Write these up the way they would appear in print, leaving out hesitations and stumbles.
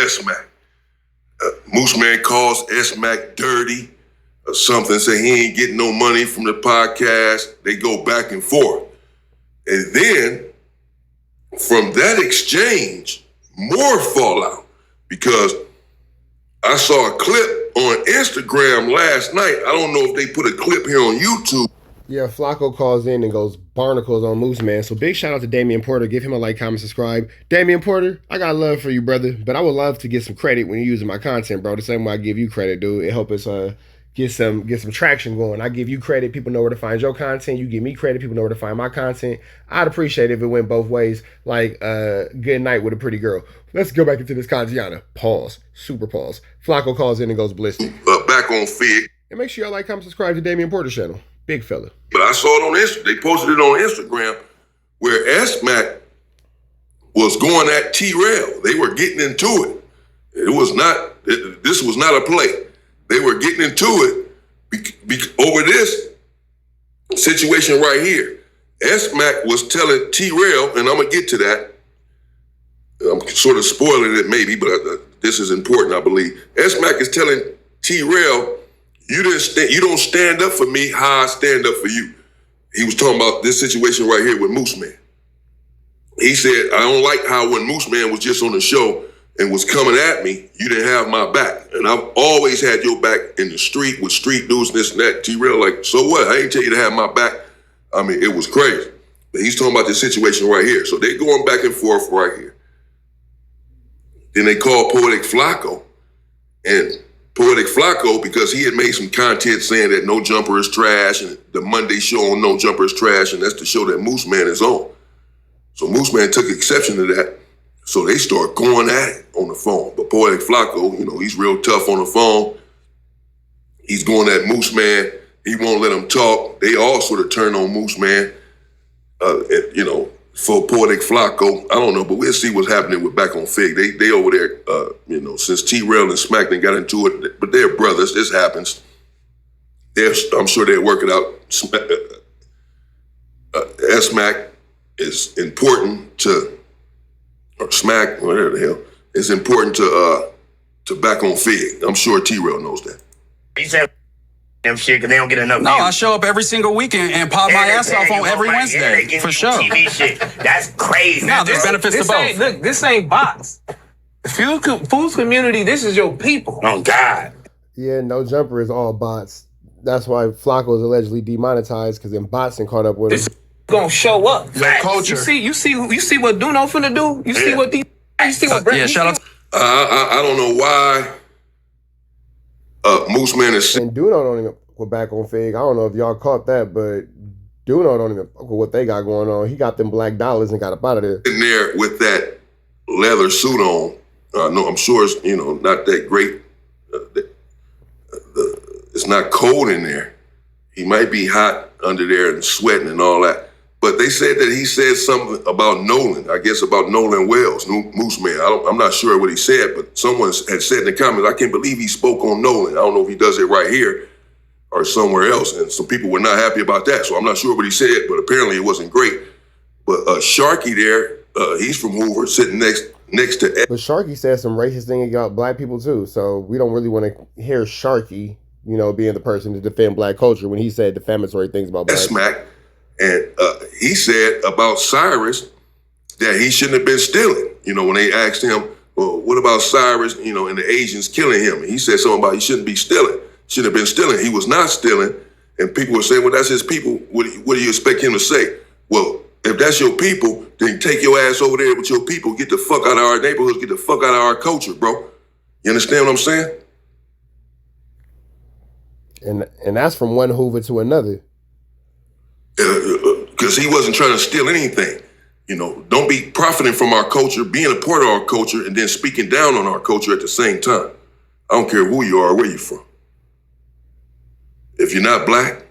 Smacc. Moose Man calls Smacc dirty or something, say he ain't getting no money from the podcast. They go back and forth. And then from that exchange, more fallout, because I saw a clip on Instagram last night. I don't know if they put a clip here on YouTube. Yeah, Flakko calls in and goes barnacles on Moose Man. So big shout out to Damian Porter. Give him a like, comment, subscribe. Damian Porter, I got love for you, brother. But I would love to get some credit when you're using my content, bro. The same way I give you credit, dude. It helps us get some traction going. I give you credit. People know where to find your content. You give me credit. People know where to find my content. I'd appreciate it if it went both ways. Like good night with a pretty girl. Let's go back into this Kantiana. Pause. Super pause. Flakko calls in and goes ballistic. Back on Figg. And make sure y'all like, comment, subscribe to Damian Porter's channel. Big fella. But I saw it on Instagram. They posted it on Instagram where Smacc was going at T Rell. They were getting into it. This was not a play. They were getting into it over this situation right here. Smacc was telling T Rell, and I'm going to get to that. I'm sort of spoiling it maybe, but this is important, I believe. Smacc is telling T Rell, you don't stand up for me how I stand up for you. He was talking about this situation right here with Moose Man. He said, I don't like how when Moose Man was just on the show and was coming at me, you didn't have my back. And I've always had your back in the street with street dudes, this and that. T Rell like, so what? I ain't tell you to have my back. I mean, it was crazy. But he's talking about this situation right here. So they going back and forth right here. Then they call Poetic Flakko. And Poetic Flakko, because he had made some content saying that No Jumper is trash, and the Monday show on No Jumper is trash, and that's the show that Moose Man is on. So Moose Man took exception to that. So they start going at it on the phone. But Poetic Flakko, he's real tough on the phone. He's going at Moose Man. He won't let him talk. They all sort of turn on Moose Man, for Poetic Flakko. I don't know, but we'll see what's happening with back on Figg. They over there, since T Rell and Smacc they got into it, but they're brothers. This happens. I'm sure they'll work it out. Smacc is important to, or Smacc, whatever the hell, is important to back on Figg. I'm sure T Rell knows that. He said them shit because they don't get enough No, views. I show up every single weekend and pop my ass off on every Wednesday, for sure. TV shit. That's crazy. No, there's benefits to both. Look, this ain't bots. Food's community, this is your people. Oh, God. Yeah, No Jumper is all bots. That's why Flakko is allegedly demonetized, because then bots and caught up with him. It's gonna show up. Your culture. You see what Duno finna do? You see what these? You see what Brett? Yeah, shout out. I don't know why Moose Man is And Duno don't even go back on Figg. I don't know if y'all caught that, but Duno don't even fuck with what they got going on. He got them black dollars and got up out of there. sitting there with that leather suit on. No, I'm sure it's not that great. It's not cold in there. He might be hot under there and sweating and all that. But they said that he said something about Nolan. I guess about Nolan Wells, Moose Man. I'm not sure what he said, but someone had said in the comments, I can't believe he spoke on Nolan. I don't know if he does it right here or somewhere else. And some people were not happy about that. So I'm not sure what he said, but apparently it wasn't great. But Sharky there, he's from Hoover, sitting next to But Sharky said some racist thing about black people too. So we don't really want to hear Sharky, being the person to defend black culture when he said defamatory things about black people. Smacc. And he said about Cyrus that he shouldn't have been stealing. When they asked him, well, what about Cyrus, and the Asians killing him? And he said something about he shouldn't be stealing. Shouldn't have been stealing. He was not stealing. And people were saying, well, that's his people. What do you expect him to say? Well, if that's your people, then take your ass over there with your people. Get the fuck out of our neighborhoods. Get the fuck out of our culture, bro. You understand what I'm saying? And that's from one Hoover to another. Because he wasn't trying to steal anything. Don't be profiting from our culture, being a part of our culture, and then speaking down on our culture at the same time. I don't care who you are or where you're from. If you're not black,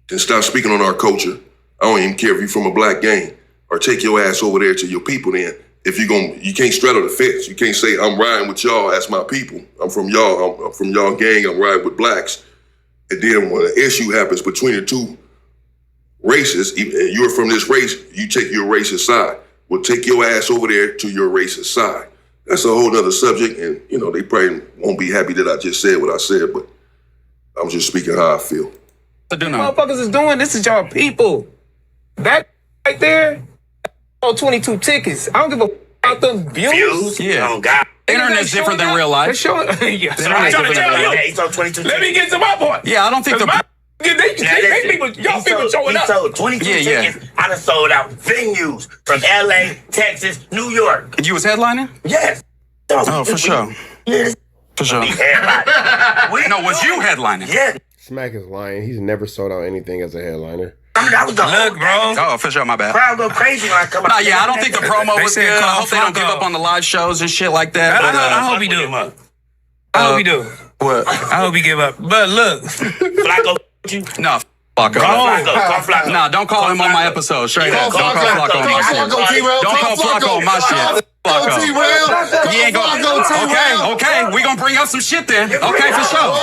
then stop speaking on our culture. I don't even care if you're from a black gang, or take your ass over there to your people then. If you can't straddle the fence. You can't say, I'm riding with y'all, that's my people. I'm from y'all gang, I'm riding with blacks. And then when an issue happens between the two races, and you're from this race, you take your racist side. Well, take your ass over there to your racist side. that's a whole nother subject, and they probably won't be happy that I just said what I said, but I'm just speaking how I feel. Motherfuckers is doing this is y'all people. That right there, 22 tickets. I don't give a about them views. Yeah. Oh, God. Internet's different than real life. They're showing, yeah. So I'm trying to tell you. He sold 22 Let me tickets. get to my point. Yeah, I don't think Y'all people showing He up. sold 22 tickets. I done sold out venues from LA, Texas, New York. You was headlining? Yes. Oh, for sure. Yes. For sure. No, was you headlining? Yes. Smacc is lying. He's never sold out anything as a headliner. That was the Look, bro. Oh, for sure, my bad. crowd go crazy when I come out. Nah, yeah, I don't think the promo was said good. I call hope they don't give Flakko. up on the live shows and shit like that. But, I hope he do. I hope he do. what? I hope he give up. But look, Flakko, you. No, Flakko. Call Flakko. Nah, don't call him on my episode. Straight up. Don't call Flakko on my shit. Don't call Flakko on my shit. Flakko. He ain't gonna. Okay. We gonna bring up some shit then. Okay, for sure.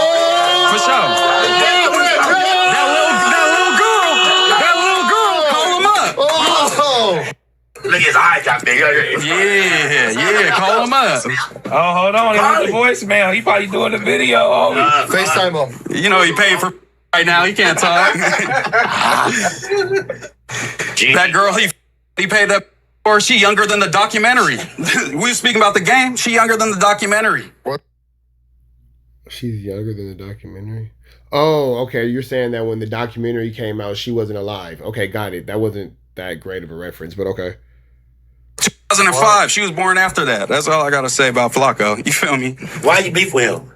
For sure. That little girl. Call him up. Look at his eyes out there. Yeah. Call him up. oh, hold on. He wants the voicemail. He probably doing the video. FaceTime him. You know he paid for right now. He can't talk. That girl he paid that for. She younger than the documentary. We were speaking about the game. She younger than the documentary. She's younger than the documentary. Oh, okay. You're saying that when the documentary came out, she wasn't alive. Okay, got it. That wasn't that great of a reference, but okay. 2005. She was born after that. That's all I gotta say about Flakko. You feel me? Why you beef with him?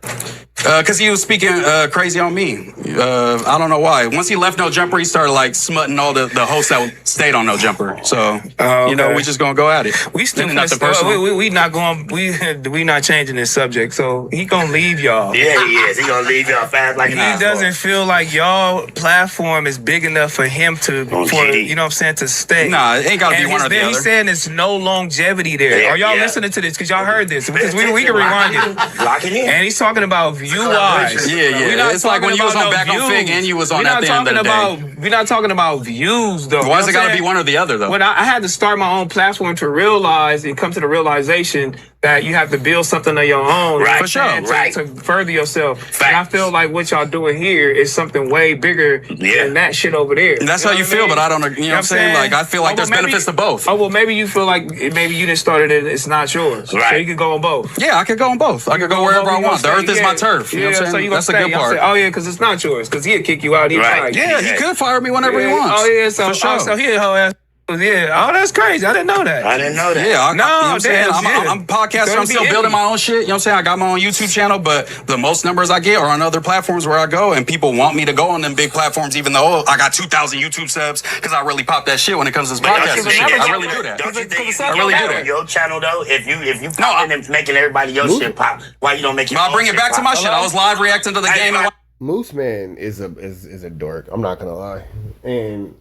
Because he was speaking crazy on me. I don't know why. Once he left No Jumper, he started like smutting all the hosts that stayed on No Jumper. So we just gonna go at it. We still nothing personal. we not going. We not changing this subject. So he gonna leave y'all. Yeah, he is. He gonna leave y'all fast like He doesn't feel like y'all platform is big enough for him to, GD. you know what I'm saying, to stay. Nah, it ain't gotta be one or the other. He's saying there's no longevity there. Yeah, Are y'all yeah. listening to this? Because y'all heard this. Because we can rewind it. Lock it in. And he's talking about view-wise. Yeah. We're not It's like when talking you was about on Back on views. Figg and you was on We're at not the end of the talking day. We're not talking about views, though. Why is it gotta be one or the other, though? When I had to start my own platform to realize and come to the realization that you have to build something of your own. Right. For sure. To further yourself. Facts. And I feel like what y'all doing here is something way bigger than that shit over there. And that's how you feel, but I don't know. You know what I'm saying? Like, I feel like there's benefits to both. Oh, well, maybe you feel like maybe you didn't start it and it's not yours. Right. So you could go on both. Yeah, I could go on both. I could go wherever I want. The earth is my turf. You know what I'm So saying? you gonna That's the stay. good Y'all part. say, oh, yeah, because it's not yours. Because he'll kick you out. He'd Right. like, Yeah, he could fire me whenever he yeah. wants. Oh, yeah, so, For sure. so he a whole ass. Yeah. Oh, that's crazy. I didn't know that. I didn't know that. Yeah, you know what I'm saying? damn, I'm a podcaster. Gonna I'm still be building indie. my own shit. You know what I'm saying? I got my own YouTube channel, but the most numbers I get are on other platforms where I go, and people want me to go on them big platforms, even though I got 2,000 YouTube subs, because I really pop that shit when it comes to this podcast and shit. I really do that. Don't you think you I really do on that. your channel though? If you popping and making everybody your shit pop, why you don't make your I'll own bring it shit back to pop? my shit. I was live reacting to the game. And Moose Man is a dork. I'm not gonna lie, and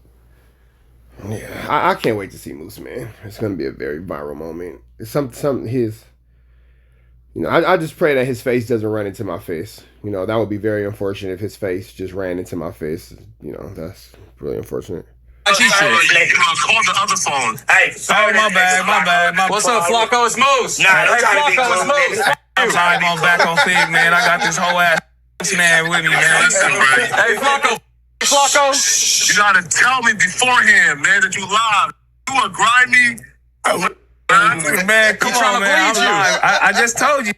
yeah, I can't wait to see Moose Man. It's gonna be a very viral moment. It's some his. You know, I just pray that his face doesn't run into my face. You know, that would be very unfortunate if his face just ran into my face. You know, that's really unfortunate. Call the other phone. Hey, sorry, my bad. What's up, Flakko? It's Moose. Nah, don't Hey, try to be Flakko, cool, it's Moose. nigga. I'm sorry, I'm back on Figg, man. I got this whole ass man with me, man. Hey, Flakko. Flakko. You gotta tell me beforehand, man, that you live. You a grimy. Man, come tryna on, man. I'm bleed you. live. I just told you.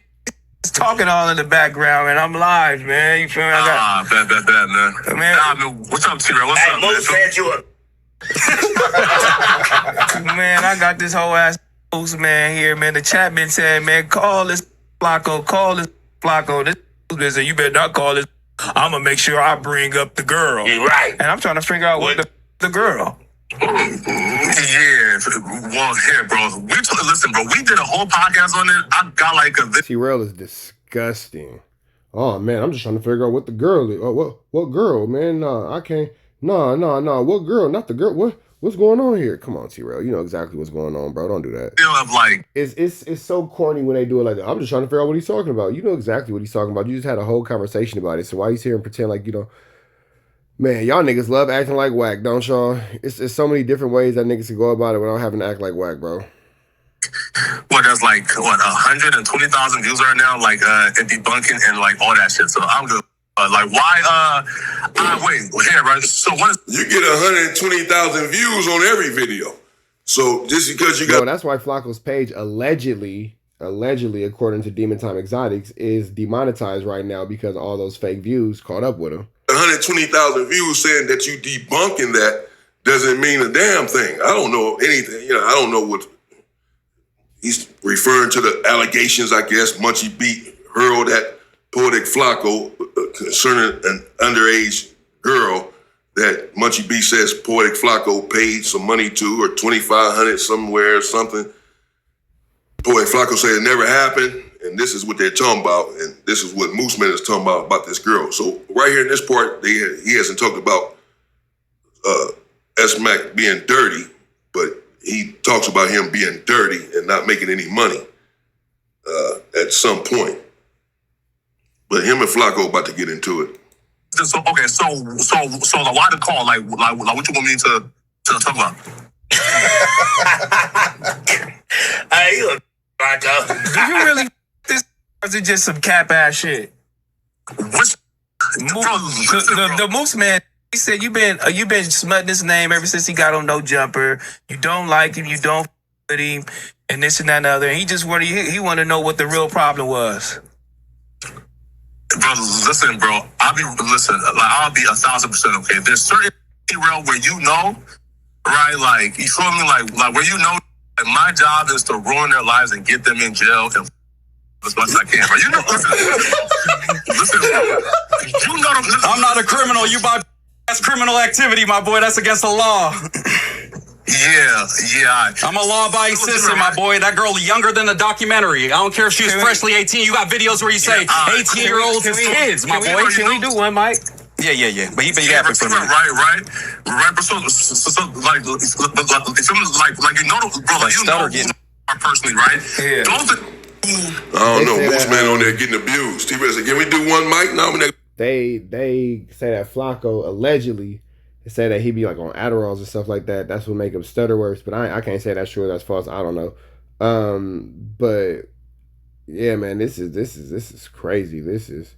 It's talking all in the background, and I'm live, man. You feel me? Bet, man. Man. Nah, man. What's up, T Rell? What's Hey, up, man? Moose said you a Man, I got this whole ass man here, man. The chat been saying, man, call this Flakko. This busy. You better not call this. I'm gonna make sure I bring up the girl. You right. And I'm trying to figure out what the girl. Yeah, well, here, bro. Listen, bro. We did a whole podcast on it. I got like a. T Rell is disgusting. Oh man, I'm just trying to figure out what the girl is. Oh, what girl, man? Nah, I can't. Nah. What girl? Not the girl. What's going on here? Come on, T Rell. You know exactly what's going on, bro. Don't do that. Feel of like. It's so corny when they do it like that. I'm just trying to figure out what he's talking about. You know exactly what he's talking about. You just had a whole conversation about it. So why he's here and pretend like you know? Man, y'all niggas love acting like whack, don't y'all? It's so many different ways that niggas can go about it without having to act like whack, bro. what there's like 120,000 views right now, like and debunking and like all that shit. So I'm good. Like why? Wait here, right? So what is You get 120,000 views on every video. So just because you got, Bro, that's why Flakko's page allegedly, according to Demon Time Exotics, is demonetized right now because all those fake views caught up with him. 120,000 views saying that you debunking that doesn't mean a damn thing. I don't know anything. You know, I don't know what he's referring to, the allegations, I guess, Munchie Beat hurled at Poetic Flakko concerning an underage girl that Munchie B says Poetic Flakko paid some money to, or $2,500 somewhere or something. Poetic Flakko said it never happened, and this is what they're talking about, and this is what Mooseman is talking about this girl. So right here in this part, he hasn't talked about Smacc being dirty, but he talks about him being dirty and not making any money at some point. But him and Flakko about to get into it. so okay? So why the call? Like what you want me to talk about? Hey, you a Flakko. Do you really this? Or is it just some cap ass shit? What's The Moose Man, he said you been smutting his name ever since he got on No Jumper. You don't like him, you don't with him, and this and that and the other. And he just he wanted to know what the real problem was. Bro, listen, bro. I'll be 1,000% okay. There's certain T Rell where you know, right? Like you feel me? Like where you know, like, my job is to ruin their lives and get them in jail and as much as I can. Right? You know, listen. You know, I'm not a criminal. You buy that's criminal activity, my boy. That's against the law. Yeah. I'm a law-abiding citizen, my boy. That girl younger than the documentary. I don't care if she was freshly 18. You got videos where you say 18-year-olds is kids, my boy. Can we do one, Mike? Yeah. But he been yapping for me. Right. But so like you know, bro, like you know personally, right? Yeah. Those are I don't know. Mooseman on there getting abused. T-Rell said, can we do one mic? No, They say that Flakko allegedly say that he be like on Adderalls and stuff like that. That's what make him stutter worse. But I can't say that's true. That's false. I don't know. But yeah, man, this is crazy. This is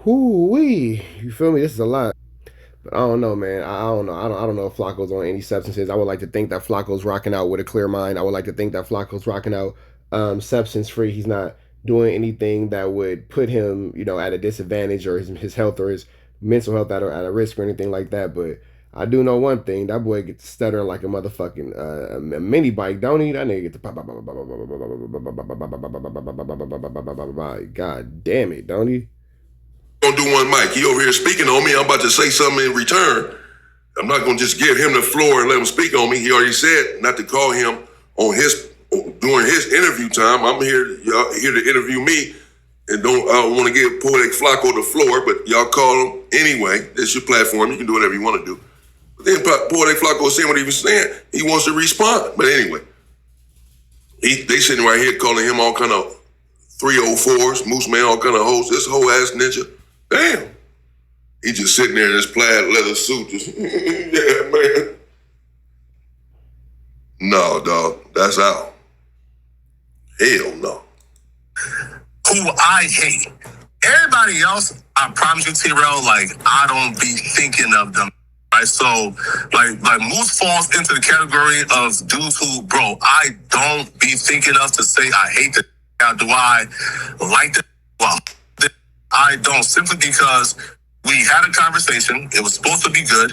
whoo-wee. You feel me? This is a lot. But I don't know, man. I don't know. I don't know if Flakko's on any substances. I would like to think that Flakko's rocking out with a clear mind. I would like to think that Flakko's rocking out substance free. He's not doing anything that would put him, you know, at a disadvantage, or his health or his mental health at a risk or anything like that. But I do know one thing: that boy gets stuttering like a motherfucking a mini bike, don't he? That nigga get the God damn it, don't he? Gonna do one mic. He over here speaking on me. I'm about to say something in return. I'm not gonna just give him the floor and let him speak on me. He already said not to call him on during his interview time. I'm here to interview me, and I don't want to give Poetic Flakko the floor, but y'all call him anyway. It's your platform. You can do whatever you want to do. But then Poetic Flakko was saying what he was saying. He wants to respond. But anyway, they sitting right here calling him all kind of 304s, Moose Man, all kind of hoes. This whole ass ninja. Damn. He just sitting there in his plaid leather suit. Just, yeah, man. No, dog. That's out. Hell no. who I hate. Everybody else, I promise you, T Rell, like, I don't be thinking of them. Right, so like Moose falls into the category of dudes who, bro, I don't be thinking of to say I hate the. Do I like the? Well, I don't, simply because we had a conversation. It was supposed to be good,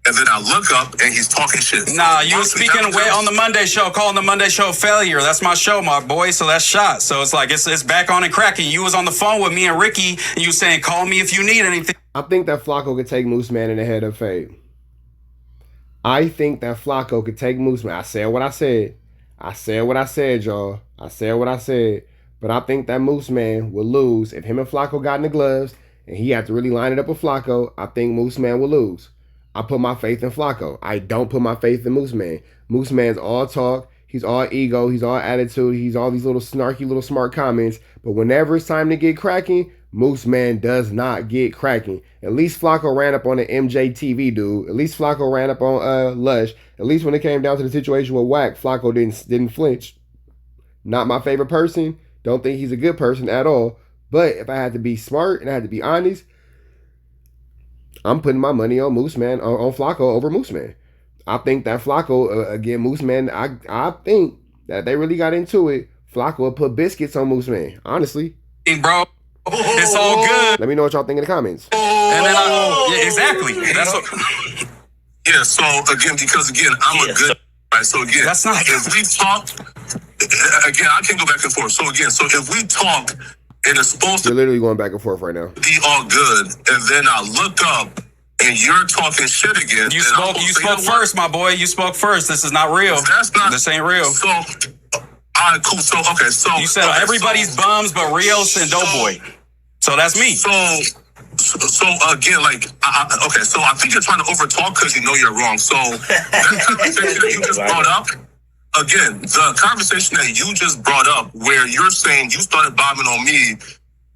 and then I look up and he's talking shit. Nah, you was speaking way on the Monday show, calling the Monday show failure. That's my show, my boy. So that's shot. So it's like it's back on and cracking. You was on the phone with me and Ricky, and you saying call me if you need anything. I think that Flakko could take Moose Man in the head of fade. I think that Flakko could take Moose Man. I said what I said. I said what I said, y'all. I said what I said. But I think that Moose Man will lose. If him and Flakko got in the gloves and he had to really line it up with Flakko, I think Moose Man will lose. I put my faith in Flakko. I don't put my faith in Moose Man. Moose Man's all talk. He's all ego. He's all attitude. He's all these little snarky, little smart comments. But whenever it's time to get cracking, Moose Man does not get cracking. At least Flakko ran up on the MJTV dude. At least Flakko ran up on Lush. At least when it came down to the situation with Wack, Flakko didn't flinch. Not my favorite person. Don't think he's a good person at all. But if I had to be smart and I had to be honest, I'm putting my money on Moose Man, on Flakko over Moose Man. I think that Flakko, again, Moose Man, I think that they really got into it. Flakko would put biscuits on Moose Man, honestly. Bro, it's all good. Let me know what y'all think in the comments. And then yeah, exactly. That's what, Yeah, so again, because again, I'm a good right. So again, That's not- if we talk again, I can go back and forth. So again, so if we talk and it's supposed You're to literally going back and forth right now. be all good, and then I look up and you're talking shit again. you then I'm spoke. gonna You say, spoke know what? first, my boy. You spoke first. This is not real. That's not This ain't real. So all right, cool. So okay, so You said okay, everybody's so, bums but Rios and Doughboy. So that's me. So again, like, okay, so I think you're trying to overtalk because you know you're wrong. So that conversation that you just brought up, again, the conversation that you just brought up, where you're saying you started bombing on me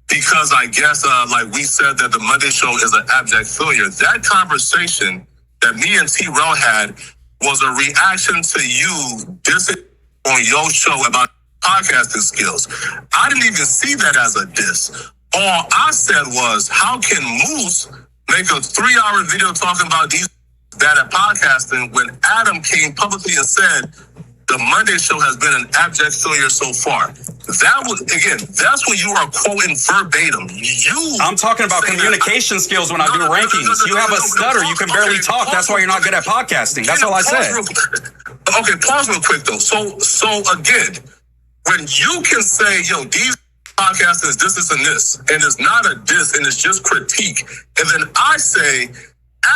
because I guess, like we said that the Monday show is an abject failure. That conversation that me and T Rell had was a reaction to you dissing on your show about podcasting skills. I didn't even see that as a diss. All I said was, how can Moose make a 3-hour video talking about these bad at podcasting when Adam came publicly and said the Monday show has been an abject failure so far? That was, again, that's what you are quoting verbatim. I'm talking about communication skills when I do rankings. You have a stutter. You can barely talk. That's why you're not good at podcasting. That's all I said. Okay, pause real quick though. So again, when you can say, yo, these podcast is this and this, and it's not a diss, and it's just critique. And then I say,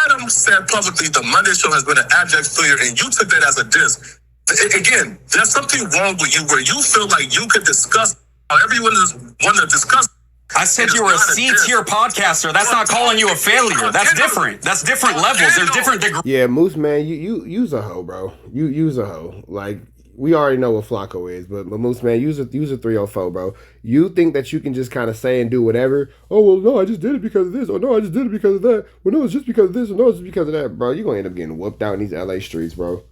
Adam said publicly the Monday show has been an abject failure, and you took that as a diss. Again, there's something wrong with you where you feel like you could discuss how everyone is want to discuss. I said you were a C-tier podcaster. That's not calling you a failure. That's different. That's different levels. There's different degrees. Yeah, Moose Man, you's a hoe, bro. You's a hoe. Like, we already know what Flakko is, but Moose Man, use a 304, bro. You think that you can just kind of say and do whatever? Oh, well, no, I just did it because of this. Or no, I just did it because of that. Well, no, it's just because of this. Or no, it's just because of that, bro. You're going to end up getting whooped out in these LA streets, bro.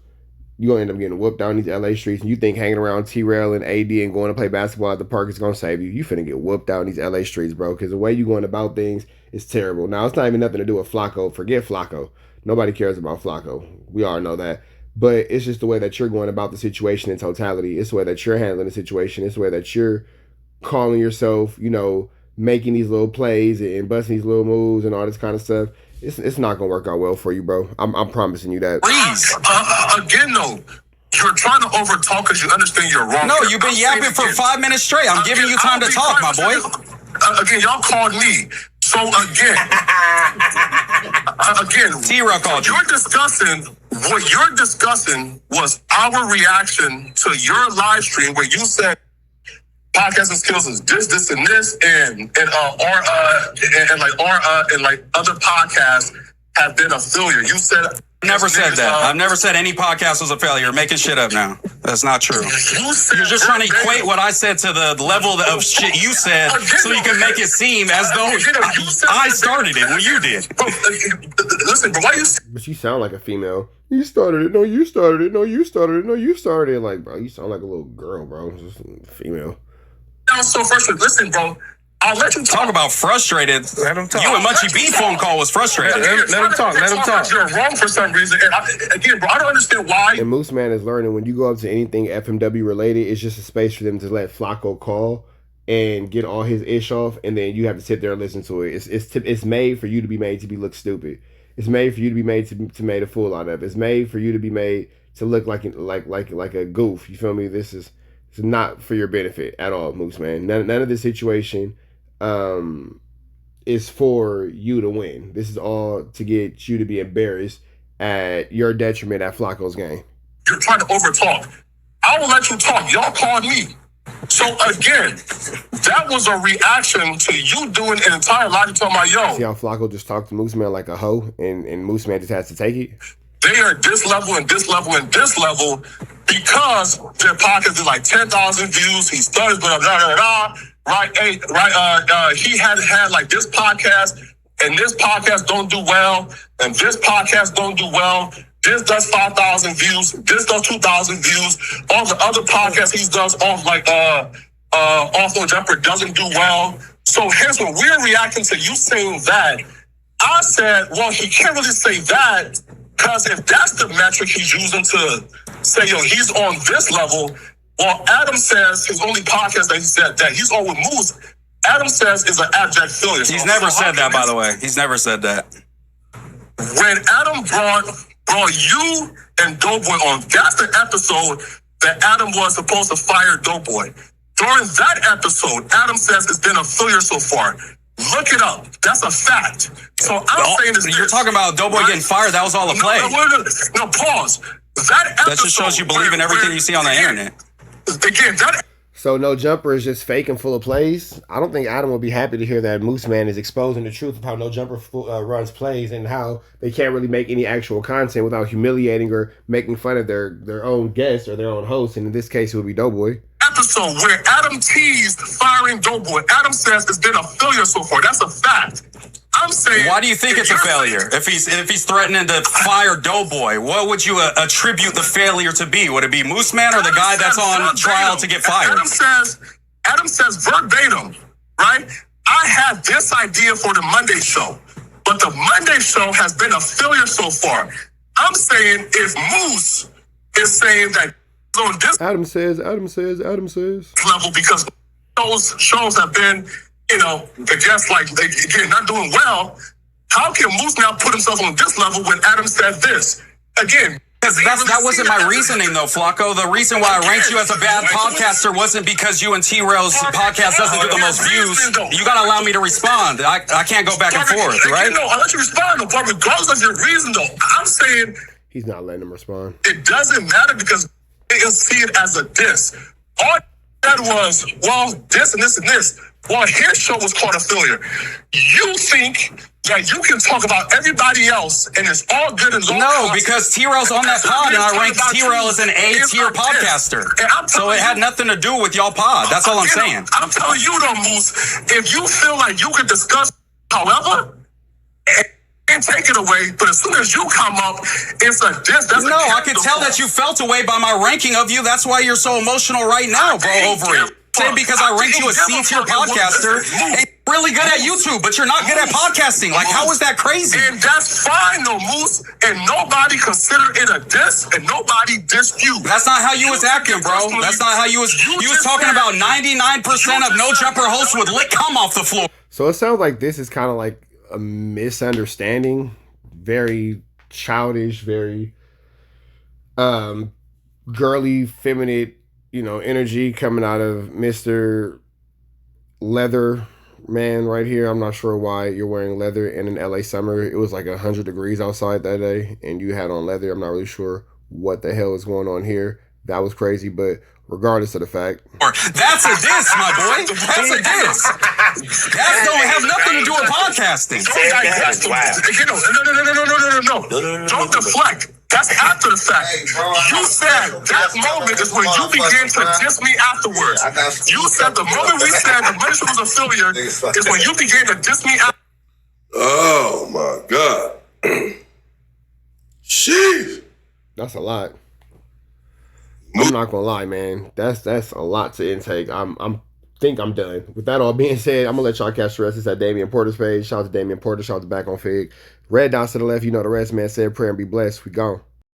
You're going to end up getting whooped out in these LA streets, and you think hanging around T Rell and AD and going to play basketball at the park is going to save you. You finna get whooped out in these LA streets, bro, because the way you going about things is terrible. Now, it's not even nothing to do with Flakko. Forget Flakko. Nobody cares about Flakko. We all know that. But it's just the way that you're going about the situation in totality. It's the way that you're handling the situation. It's the way that you're calling yourself, you know, making these little plays and busting these little moves and all this kind of stuff. It's not going to work out well for you, bro. I'm promising you that. Again, though, you're trying to overtalk because you understand you're wrong. No, you've been yapping for 5 minutes straight. I'm giving you time to talk, my boy. Again, y'all called me. So again, T Rell called you. What you're discussing was our reaction to your live stream where you said podcasting skills is this, and this, and like other podcasts have been a failure. You said Never said that. I've never said any podcast was a failure. You're making shit up now. That's not true. You're just trying to equate what I said to the level of shit you said so you can make it seem as though I started it when you did. Listen, bro, why you... But you sound like a female. You started it. No, you started it. No, you started it. No, you started it. Like, bro, you sound like a little girl, bro. Just a female. I'm so frustrated. Listen, bro. I'll let you talk. Talk about frustrated. Let him talk. You and Munchie B phone call was frustrated. Let him talk. Let him talk. You're wrong for some reason. And again, bro, I don't understand why. And Moose Man is learning when you go up to anything FMW related, it's just a space for them to let Flakko call and get all his ish off, and then you have to sit there and listen to it. It's made for you to be made to be look stupid. It's made for you to be made to made a fool out of. It's made for you to be made to look like a goof. You feel me? This is not for your benefit at all, Moose Man. None of this situation is for you to win. This is all to get you to be embarrassed at your detriment at Flakko's game. You're trying to overtalk. I will let you talk. Y'all called me. So again, that was a reaction to you doing an entire live talking about, yo. See how Flakko just talked to Moose Man like a hoe, and Moose Man just has to take it? they are at this level and this level and this level because their podcast is like 10,000 views. He studies, blah, blah, blah, blah. Right, he had like this podcast, and this podcast don't do well, and this podcast don't do well. This does 5,000 views. This does 2,000 views. All the other podcasts he does off off No Jumper doesn't do well. So here's when we're reacting to you saying that. I said, well, he can't really say that because if that's the metric he's using to say, yo, he's on this level. Well, Adam says his only podcast that he said that he's on with Moose, Adam says is an abject failure. He's never said that, by the way. He's never said that. When Adam brought you and Doughboy on, that's the episode that Adam was supposed to fire Doughboy. During that episode, Adam says it's been a failure so far. Look it up. That's a fact. So I'm saying this. You're talking about Doughboy getting fired. That was all a play. No, pause. That just shows you believe in everything you see on the internet. Again, So No Jumper is just fake and full of plays. I don't think Adam will be happy to hear that Moose Man is exposing the truth of how No Jumper runs plays and how they can't really make any actual content without humiliating or making fun of their own guests or their own host. And in this case, it would be Doughboy. Episode where Adam teased firing Doughboy. Adam says it's been a failure so far. That's a fact. I'm saying. Why do you think it's a failure? If he's threatening to fire Doughboy, what would you attribute the failure to be? Would it be Moose Man or the guy that's on trial to get fired? Adam says verbatim, right? I had this idea for the Monday show, but the Monday show has been a failure so far. I'm saying if Moose is saying that on this Adam says level because those shows have been, I guess like again not doing well. How can Moose now put himself on this level when Adam said this again? That wasn't my reasoning, though, Flakko. The reason why I ranked you as a bad podcaster wasn't because you and T Rell's podcast doesn't do the most views. You got to allow me to respond. I can't go back and forth, right? No, I'll let you respond, but regardless of your reason, though, I'm saying he's not letting him respond. It doesn't matter because they see it as a diss. All that was, well, this and this and this. Well, his show was called a failure. You think that you can talk about everybody else and it's all good and all No, because T Rell's on that pod and I ranked T Rell as an A-tier podcaster. So it had nothing to do with y'all pod. That's all I'm saying. I'm telling you though, Moose, if you feel like you can discuss, however, and take it away, but as soon as you come up, it's a diss. No, I can tell that you felt away by my ranking of you. That's why you're so emotional right now, bro, over it. Saying because I ranked you a C-tier podcaster and you're really good at YouTube, but you're not good at podcasting. Like, how is that crazy? And that's fine, though, Moose. And nobody considered it a diss, and nobody dissed you. That's not how you was acting, bro. That's not how you was. You was talking about 99% of No Jumper hosts would lick cum off the floor. So it sounds like this is kind of like a misunderstanding, very childish, very girly, feminine, energy coming out of Mr. Leather Man right here. I'm not sure why you're wearing leather in an LA summer. It was like 100 degrees outside that day and you had on leather. I'm not really sure what the hell is going on here. That was crazy, but regardless of the fact. That's a diss, my boy. That's a diss. That don't have nothing to do with podcasting. No. Don't deflect. That's after the fact. You said that moment is when you began to diss me afterwards. You said the moment we said the mission was a failure is when you began to diss me afterwards. Oh my God. Jeez. That's a lot. I'm not gonna lie, man. That's a lot to intake. I'm done. With that all being said, I'm gonna let y'all catch the rest. It's at Damian Porter's page. Shout out to Damian Porter. Shout out to Back on Figg. Red dots to the left. You know the rest, man. Say a prayer and be blessed. We gone.